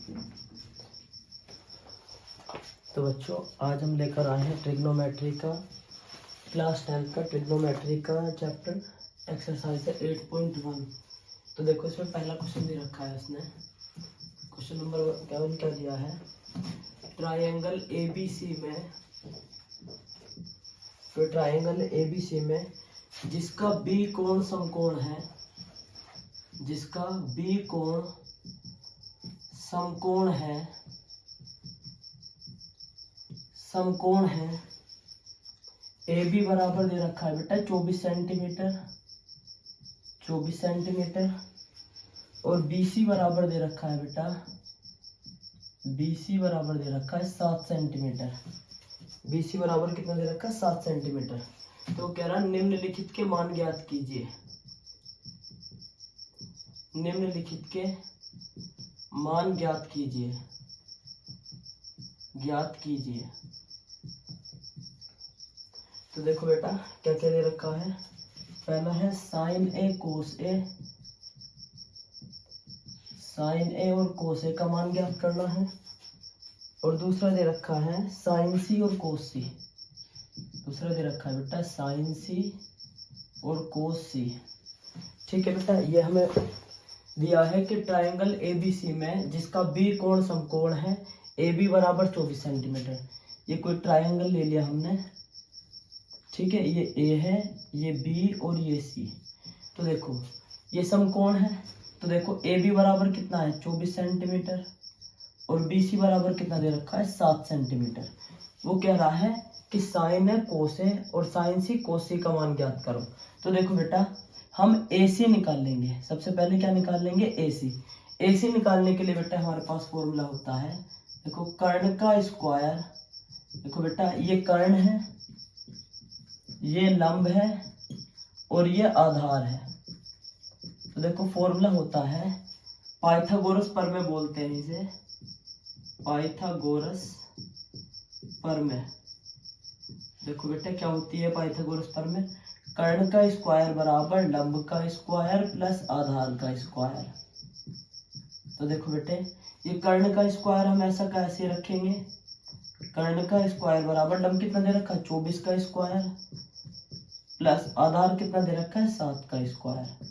तो बच्चों आज हम लेकर आए हैं ट्रिग्नोमेट्री का क्लास 10 का ट्रिग्नोमेट्री का चैप्टर एक्सरसाइज है 8.1। तो देखो इसमें पहला क्वेश्चन दे रखा है इसने। क्वेश्चन नंबर 1 क्या दिया है, ट्रायंगल ABC में, तो ट्रायंगल ABC में जिसका B कोण समकोण है, जिसका B कोण समकोण है, समकोण है, AB बराबर दे रखा है बेटा 24 सेंटीमीटर, 24 सेंटीमीटर, और BC बराबर दे रखा है बेटा, BC बराबर दे रखा है 7 सेंटीमीटर। BC बराबर कितना दे रखा है, 7 सेंटीमीटर। तो कह रहा है निम्नलिखित के मान ज्ञात कीजिए, निम्नलिखित के मान ज्ञात कीजिए, ज्ञात कीजिए। तो देखो बेटा क्या क्या दे रखा है, पहला है साइन ए कोस ए, साइन ए और कोस ए का मान ज्ञात करना है, और दूसरा दे रखा है साइन सी और कोस सी, दूसरा दे रखा है बेटा साइन सी और कोस सी। ठीक है बेटा, ये हमें दिया है कि ट्रायंगल ABC में जिसका B कोण समकोण है, AB बराबर 24 सेंटीमीटर। ये कोई ट्रायंगल ले लिया हमने, ठीक है, ये A है, ये B और ये C। तो देखो ये समकोण है, तो देखो AB बराबर कितना है 24 सेंटीमीटर, और BC बराबर कितना दे रखा है 7 सेंटीमीटर। वो कह रहा है कि साइन है कोस है और साइन सी कोस सी का मान ज्ञात करो। तो देखो बेटा हम AC निकाल लेंगे, सबसे पहले क्या निकाल लेंगे, AC। AC निकालने के लिए बेटा हमारे पास फॉर्मूला होता है, देखो कर्ण का स्क्वायर, देखो बेटा ये कर्ण है, ये लंब है और ये आधार है। तो देखो फॉर्मूला होता है पाइथागोरस प्रमेय बोलते हैं इसे, पाइथागोरस प्रमेय। देखो बेटा क्या होती है पाइथागोरस प्रमेय, कर्ण का स्क्वायर बराबर लंब का स्क्वायर प्लस आधार का स्क्वायर। तो देखो बेटे ये कर्ण का स्क्वायर हम ऐसा कैसे रखेंगे, कर्ण का स्क्वायर बराबर लंब कितना दे रखा है 24 का स्क्वायर प्लस आधार कितना दे रखा है 7 का स्क्वायर।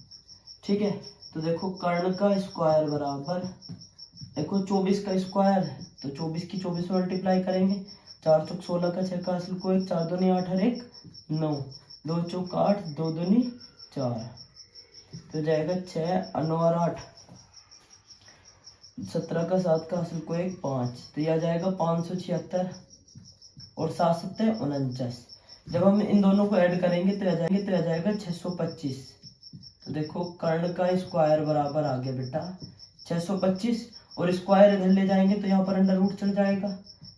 ठीक है, तो देखो कर्ण का स्क्वायर बराबर, देखो 24 का स्क्वायर, तो 24 की 24 में मल्टीप्लाई करेंगे, 4 चौक 16 का 6 का हासिल को 1, 4 दूनी 8 और 1 9, 2 चौक 8, 2 दूनी 4, तो जाएगा 6 9 और 8, 17 का 7 का हासिल को 1 5, तो यह आ जाएगा 576 और 7 7 49। जब हम इन दोनों को ऐड करेंगे तो आ जाएगा 625। तो देखो कर्ण का स्क्वायर बराबर आ गया बेटा 625, और स्क्वायर इधर ले जाएंगे तो यहाँ पर अंडर रूट चल जाएगा,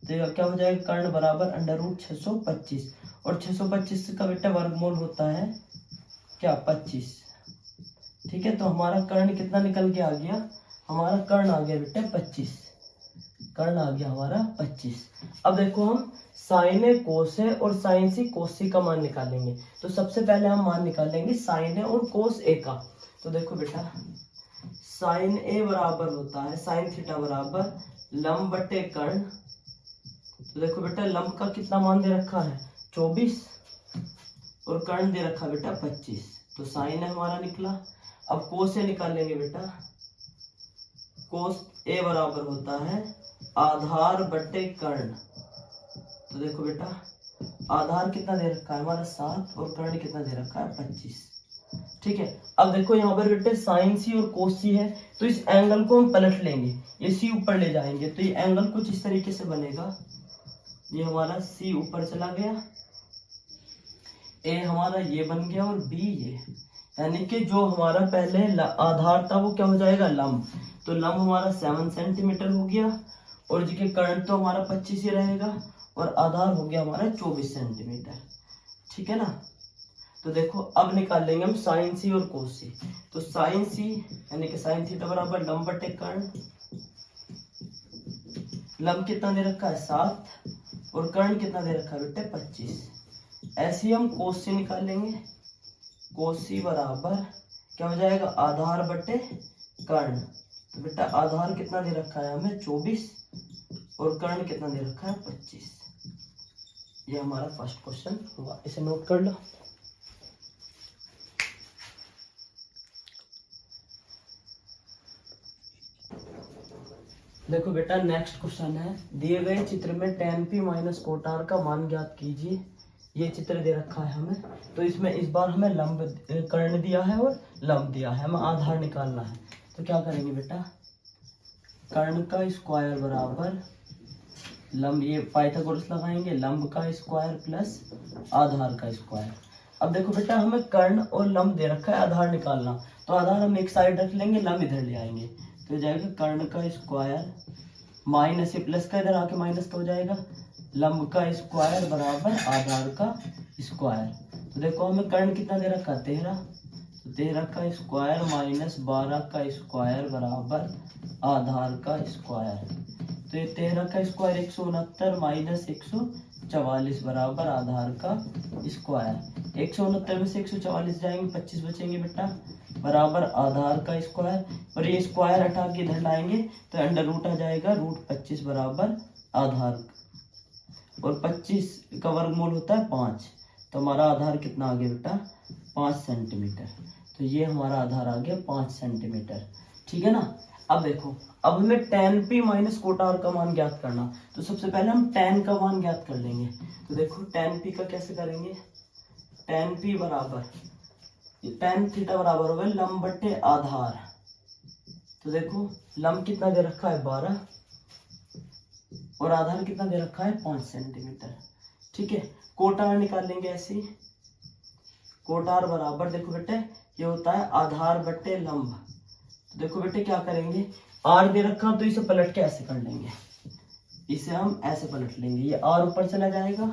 तो यह क्या हो जाएगा कर्ण बराबर अंडर रूट 625, और 625 का बेटा वर्गमूल होता है क्या 25। ठीक है, तो हमारा कर्ण कितना निकल के आ गया, हमारा कर्ण आ गया बेटा 25, कर्ण आ गया हमारा 25। अब देखो हम साइन ए कोस है और साइन सी कोस सी का मान निकालेंगे। तो सबसे पहले हम मान निकालेंगे साइन ए और कोस ए का। तो देखो बेटा साइन ए बराबर होता है साइन थीटा बराबर लंब बटे कर्ण। तो देखो बेटा लंब का कितना मान दे रखा है 24 और कर्ण दे रखा है बेटा 25, तो साइन ए हमारा निकला। अब कोस ए निकालेंगे बेटा, कोस ए बराबर होता है आधार बटे कर्ण। तो देखो बेटा आधार कितना दे रखा है हमारा 7 और कर्ण कितना दे रखा है 25। ठीक है, अब देखो यहाँ पर बेटे साइन सी और कोस सी है, तो इस एंगल को हम पलट लेंगे, ये सी ऊपर ले जाएंगे, तो ये एंगल कुछ इस तरीके से बनेगा, ये हमारा सी ऊपर चला गया, ए हमारा ये बन गया और बी ये, यानी कि जो हमारा पहले आधार था वो क्या हो जाएगा लंब, तो लंब हमारा 7 सेंटीमीटर हो गया, और जी के कर्ण तो हमारा 25 ही रहेगा, और आधार हो गया हमारा 24 सेंटीमीटर। ठीक है ना, तो देखो अब निकाल लेंगे हम साइन सी और कोस सी। तो साइन सी यानी कि साइन थीटा बराबर लंब बटे कर्ण, लंब कितना दे रखा है 7 और कर्ण कितना दे रखा है बेटे 25। ऐसे ही हम कोस सी निकाल लेंगे, कोस सी बराबर क्या हो जाएगा आधार बटे कर्ण। तो बेटा आधार कितना दे रखा है हमें 24 और कर्ण कितना दे रखा है 25। ये हमारा फर्स्ट क्वेश्चन हुआ, इसे नोट कर लो। देखो बेटा नेक्स्ट क्वेश्चन है, दिए गए चित्र में tan p minus cot r का मान ज्ञात कीजिए। ये चित्र दे रखा है हमें, तो इसमें इस बार हमें लंब कर्ण दिया है और लंब दिया है, हमें आधार निकालना है। तो क्या करेंगे बेटा, कर्ण का स्क्वायर बराबर लंब, ये पाइथागोरस लगाएंगे, लंब का स्क्वायर प्लस आधार का स्क्वायर। अब देखो बेटा हमें कर्ण और लंब दे रखा है, आधार निकालना, तो आधार हम एक साइड रख लेंगे, लंब इधर ले आएंगे, तो हो जाएगा कर्ण का स्क्वायर माइनस ये प्लस का इधर आके माइनस का हो जाएगा, लंब का स्क्वायर बराबर आधार का स्क्वायर। तो देखो हमें कर्ण कितना दे रखा है 13, तो 13 का स्क्वायर माइनस 12 का स्क्वायर बराबर आधार का स्क्वायर। तो ये 13 का स्क्वायर 169 माइनस 144 बराबर आधार का स्क्वायर। 169 में से 144 जाएंगे, 25 बचेंगे बेटा, बराबर आधार का स्क्वायर, और ये स्क्वायर हटा के इधर लाएंगे तो अंडर रूट आ जाएगा, रूट 25 बराबर आधार, और 25 का वर्गमूल होता है 5, तो हमारा आधार कितना आ गया बेटा 5 सेंटीमीटर। तो ये हमारा आधार आ गया 5 सेंटीमीटर, ठीक है ना। अब देखो, अब हमें tan p minus cot r का मान ज्ञात करना, तो सबसे पहले हम tan का मान ज्ञात कर लेंगे। तो देखो tan p का कैसे करेंगे, tan p बराबर tan थीटा बराबर होगा लंब बटे आधार। तो देखो लंब कितना दे रखा है 12 और आधार कितना दे रखा है 5 सेंटीमीटर, ठीक है। कोट r निकाल लेंगे ऐसे ही, कोट r बराबर देखो बेटे ये होता है आधार बटे लंब। तो देखो बेटे क्या करेंगे, r दे रखा तो इसे पलट के ऐसे कर लेंगे, इसे हम ऐसे पलट लेंगे, ये r ऊपर चला जाएगा,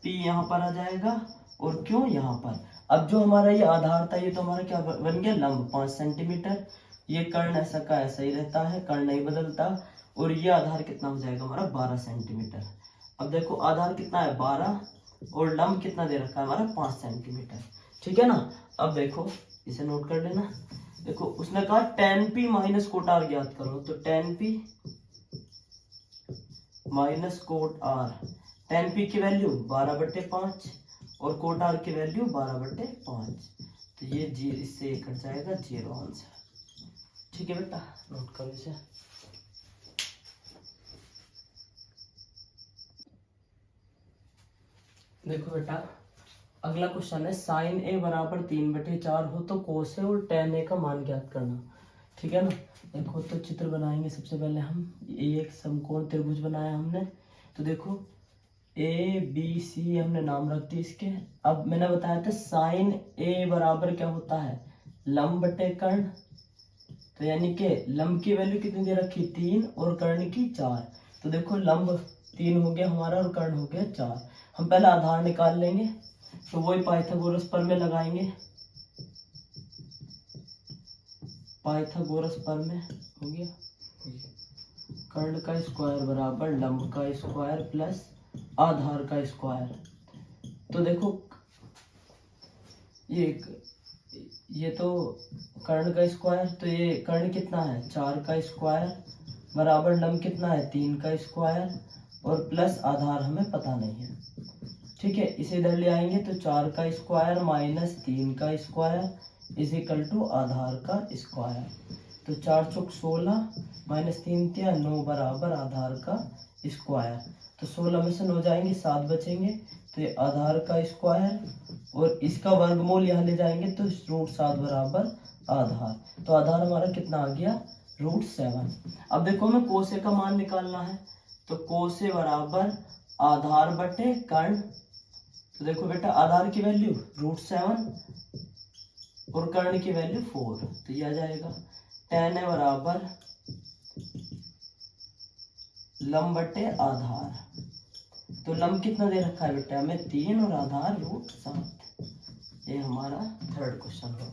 p यहाँ पर आ जाएगा, और क्यों यहाँ पर। अब जो हमारा ये आधार था ये तो हमारा क्या बन गया लंब 5 सेंटीमीटर, ये कर्ण ऐसा का ऐसा ही रहता है, कर्ण नहीं बदलता, और ये आधार कितना हो जाएगा हमारा 12 सेंटीमीटर। अब देखो आधार कितना है 12 और लंब कितना दे रखा है हमारा 5 सेंटीमीटर, ठीक है ना। अब देखो इसे नोट कर लेना, देखो उसने कहा tan p minus cot r ज्ञात करो, तो tan p minus cot r, tan p की वैल्यू 12/5 और कोट r की वैल्यू 12/5, तो ये जी इससे ये कट जाएगा 0 आंसर, ठीक है बेटा, नोट करो इसे। देखो बेटा अगला क्वेश्चन है, साइन ए बराबर 3/4 हो तो कोस ए और tan ए का मान ज्ञात करना, ठीक है ना। देखो तो चित्र बनाएंगे, सबसे पहले हम एक समकोण त्रिभुज बनाया हमने, तो देखो ए बी सी हमने नाम रख दी इसके। अब मैंने बताया था साइन ए बराबर क्या होता है लंब बटे कर्ण, तो यानी कि लंब की वैल्यू कितनी दे रखी 3 और कर्ण की 4, तो देखो लंब 3 हो गया हमारा और कर्ण हो गया 4। हम पहले आधार निकाल लेंगे, तो वही पाइथागोरस प्रमेय लगाएंगे, पाइथागोरस प्रमेय हो गया, कर्ण का स्क्वायर बराबर लंब का स्क्वायर प्लस आधार का स्क्वायर। तो देखो ये तो कर्ण का स्क्वायर, तो ये कर्ण कितना है 4 का स्क्वायर बराबर लंब कितना है 3 का स्क्वायर और प्लस आधार हमें पता नहीं है, ठीक है। इसे इधर ले आएंगे तो 4 का स्क्वायर माइनस 3 का स्क्वायर इज इक्वल टू आधार का स्क्वायर। तो 4 चौक 16 माइनस 3 9 बराबर आधार का स्क्वायर। तो 16 में से 9 जाएंगे 7 बचेंगे, तो ये आधार का स्क्वायर और इसका वर्गमूल यहाँ ले जाएंगे तो √7 बराबर आधार। तो आधार हमारा कितना आ गया √7। अब देखो हमें कोसे का मान निकालना है, तो कोसे बराबर आधार बटे कर्ण। तो देखो बेटा आधार की वैल्यू √7 और कर्ण की वैल्यू 4, तो ये आ जाएगा tan है बराबर लंब बटे आधार। तो लंब कितना दे रखा है बेटा हमें 3 और आधार √7। ये हमारा थर्ड क्वेश्चन हो।